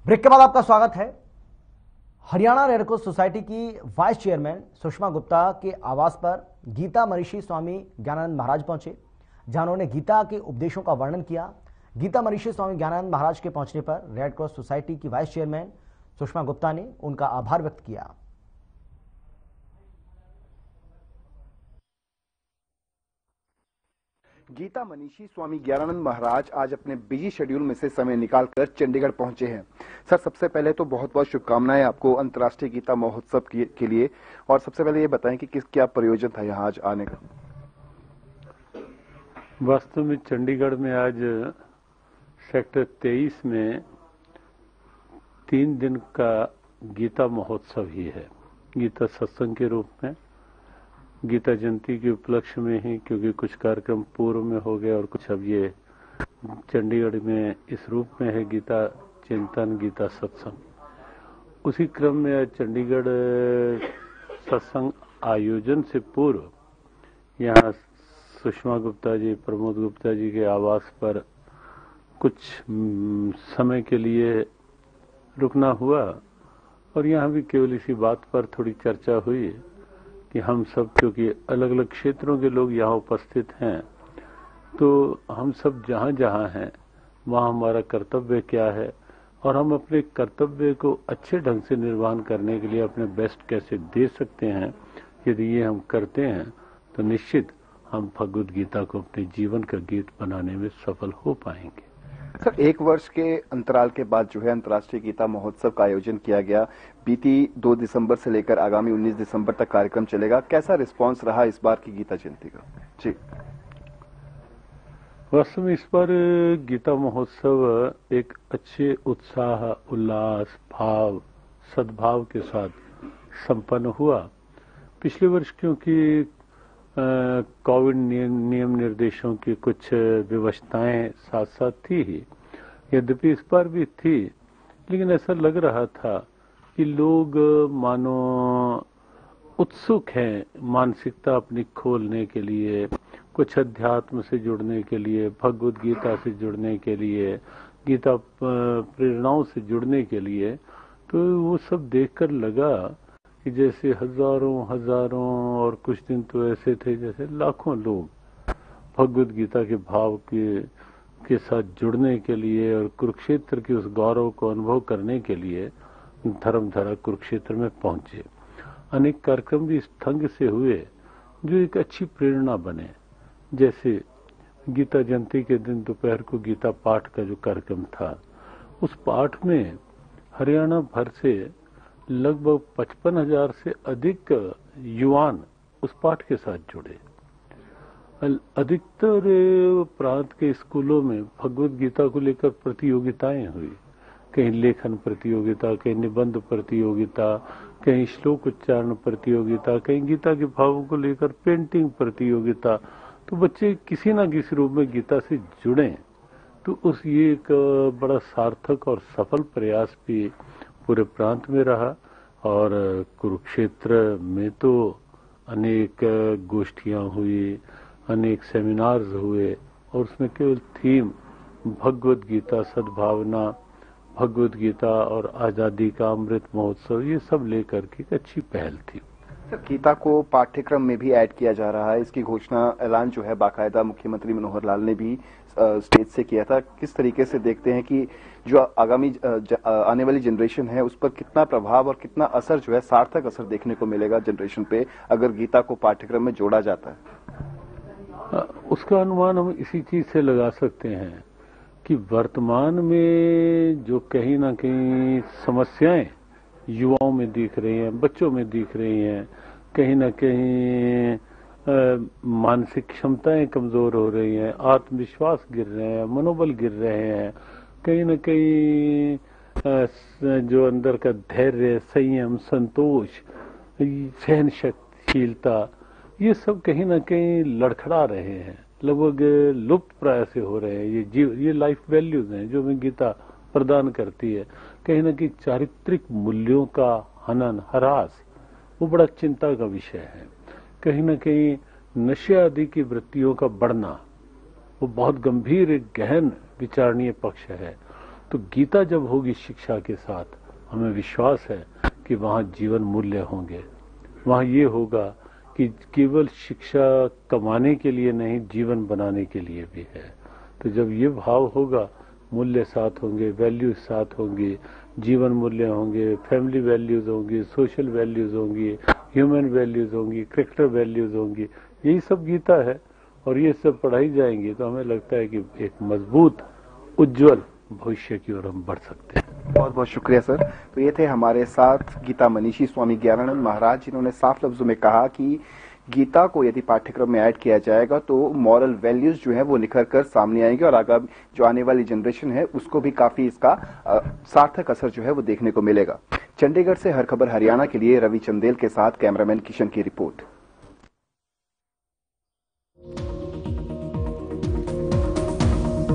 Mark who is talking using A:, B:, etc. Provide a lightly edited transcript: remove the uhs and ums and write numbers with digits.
A: Break के बाद आपका स्वागत है। हरियाणा रेडक्रॉस सोसाइटी की वाइस चेयरमैन सुषमा गुप्ता के आवास पर गीता मनीषी स्वामी ज्ञानानंद महाराज पहुंचे, जहां उन्होंने गीता के उपदेशों का वर्णन किया। गीता मनीषी स्वामी ज्ञानानंद महाराज के पहुंचने पर रेडक्रॉस सोसाइटी की वाइस चेयरमैन सुषमा गुप्ता ने उनका आभार व्यक्त किया।
B: गीता मनीषी स्वामी ज्ञानानंद महाराज आज अपने बिजी शेड्यूल में से समय निकालकर चंडीगढ़ पहुंचे हैं। सर, सबसे पहले तो बहुत बहुत शुभकामनाएं आपको अंतर्राष्ट्रीय गीता महोत्सव के लिए। और सबसे पहले ये बताएं कि क्या प्रयोजन था यहाँ आज आने का।
C: वास्तव में चंडीगढ़ में आज सेक्टर 23 में 3 दिन का गीता महोत्सव ही है, गीता सत्संग के रूप में। गीता जयंती के उपलक्ष्य में ही, क्योंकि कुछ कार्यक्रम पूर्व में हो गए और कुछ अब ये चंडीगढ़ में इस रूप में है, गीता चिंतन, गीता सत्संग। उसी क्रम में आज चंडीगढ़ सत्संग आयोजन से पूर्व यहाँ सुषमा गुप्ता जी, प्रमोद गुप्ता जी के आवास पर कुछ समय के लिए रुकना हुआ। और यहाँ भी केवल इसी बात पर थोड़ी चर्चा हुई कि हम सब, क्योंकि अलग अलग क्षेत्रों के लोग यहाँ उपस्थित हैं, तो हम सब जहाँ जहाँ हैं वहाँ हमारा कर्तव्य क्या है और हम अपने कर्तव्य को अच्छे ढंग से निर्वहन करने के लिए अपने बेस्ट कैसे दे सकते हैं। यदि ये हम करते हैं तो निश्चित हम भगवद गीता को अपने जीवन का गीत बनाने में सफल हो पाएंगे।
B: सर, 1 वर्ष के अंतराल के बाद जो है अंतर्राष्ट्रीय गीता महोत्सव का आयोजन किया गया। बीती 2 दिसंबर से लेकर आगामी 19 दिसंबर तक कार्यक्रम चलेगा। कैसा रिस्पांस रहा इस बार की गीता जयंती का? जी,
C: वास्तव में इस बार गीता महोत्सव एक अच्छे उत्साह, उल्लास, भाव, सद्भाव के साथ संपन्न हुआ। पिछले वर्ष क्योंकि कोविड नियम निर्देशों की कुछ व्यवस्थाएं साथ साथ थी ही, यद्यपि इस बार भी थी, लेकिन ऐसा लग रहा था कि लोग मानो उत्सुक हैं मानसिकता अपनी खोलने के लिए, कुछ अध्यात्म से जुड़ने के लिए, भगवद गीता से जुड़ने के लिए, गीता प्रेरणाओं से जुड़ने के लिए। तो वो सब देखकर लगा कि जैसे हजारों और कुछ दिन तो ऐसे थे जैसे लाखों लोग भगवद गीता के भाव के साथ जुड़ने के लिए और कुरुक्षेत्र के उस गौरव को अनुभव करने के लिए धर्मधरा कुरुक्षेत्र में पहुंचे। अनेक कार्यक्रम भी इस ढंग से हुए जो एक अच्छी प्रेरणा बने। जैसे गीता जयंती के दिन दोपहर को गीता पाठ का जो कार्यक्रम था, उस पाठ में हरियाणा भर से लगभग 55,000 से अधिक युवान उस पाठ के साथ जुड़े। अधिकतर प्रांत के स्कूलों में भगवद गीता को लेकर प्रतियोगिताएं हुई। कहीं लेखन प्रतियोगिता, कहीं निबंध प्रतियोगिता, कहीं श्लोक उच्चारण प्रतियोगिता, कहीं गीता के भावों को लेकर पेंटिंग प्रतियोगिता। तो बच्चे किसी न किसी रूप में गीता से जुड़े। तो ये एक बड़ा सार्थक और सफल प्रयास भी पूरे प्रांत में रहा। और कुरुक्षेत्र में तो अनेक गोष्ठियां हुई, अनेक सेमिनार्स हुए और उसमें केवल थीम भगवद गीता, सद्भावना, भगवद गीता और आजादी का अमृत महोत्सव, ये सब लेकर के एक अच्छी पहल थी।
B: सर, गीता को पाठ्यक्रम में भी ऐड किया जा रहा है। इसकी घोषणा, ऐलान जो है बाकायदा मुख्यमंत्री मनोहर लाल ने भी स्टेज से किया था। किस तरीके से देखते हैं कि जो आगामी आने वाली जनरेशन है उस पर कितना प्रभाव और कितना असर जो है, सार्थक असर देखने को मिलेगा जनरेशन पे अगर गीता को पाठ्यक्रम में जोड़ा जाता है?
C: उसका अनुमान हम इसी चीज से लगा सकते हैं कि वर्तमान में जो कहीं ना कहीं समस्याएं युवाओं में दिख रही हैं, बच्चों में दिख रही हैं, कहीं ना कहीं मानसिक क्षमताएं कमजोर हो रही हैं, आत्मविश्वास गिर रहे हैं, मनोबल गिर रहे हैं, कहीं ना कहीं जो अंदर का धैर्य, संयम, संतोष, सहनशीलता, ये सब कहीं ना कहीं लड़खड़ा रहे हैं, लगभग लुप्त प्राय से हो रहे हैं। ये लाइफ वैल्यूज हैं जो हमें गीता प्रदान करती है। कहीं ना कहीं चारित्रिक मूल्यों का हनन, ह्रास, वो बड़ा चिंता का विषय है। कहीं ना कहीं नशे आदि की वृत्तियों का बढ़ना, वो बहुत गंभीर, एक गहन विचारणीय पक्ष है। तो गीता जब होगी शिक्षा के साथ, हमें विश्वास है कि वहां जीवन मूल्य होंगे। वहां ये होगा कि केवल शिक्षा कमाने के लिए नहीं, जीवन बनाने के लिए भी है। तो जब ये भाव होगा, मूल्य साथ होंगे, वैल्यूज साथ होंगे, जीवन मूल्य होंगे, फैमिली वैल्यूज होंगी, सोशल वैल्यूज होंगी, ह्यूमन वैल्यूज होंगी, कैरेक्टर वैल्यूज होंगी, यही सब गीता है। और ये सब पढ़ाई जाएंगी तो हमें लगता है कि एक मजबूत उज्जवल भविष्य की ओर हम बढ़ सकते हैं।
B: बहुत बहुत शुक्रिया सर। तो ये थे हमारे साथ गीता मनीषी स्वामी ज्ञानानंद महाराज, जिन्होंने साफ लफ्जों में कहा कि गीता को यदि पाठ्यक्रम में ऐड किया जाएगा तो मॉरल वैल्यूज जो है वो निखर कर सामने आएंगे और आगामी जो आने वाली जनरेशन है उसको भी काफी इसका सार्थक असर जो है वो देखने को मिलेगा। चंडीगढ़ से हर खबर हरियाणा के लिए रवि चंदेल के साथ कैमरामैन किशन की रिपोर्ट।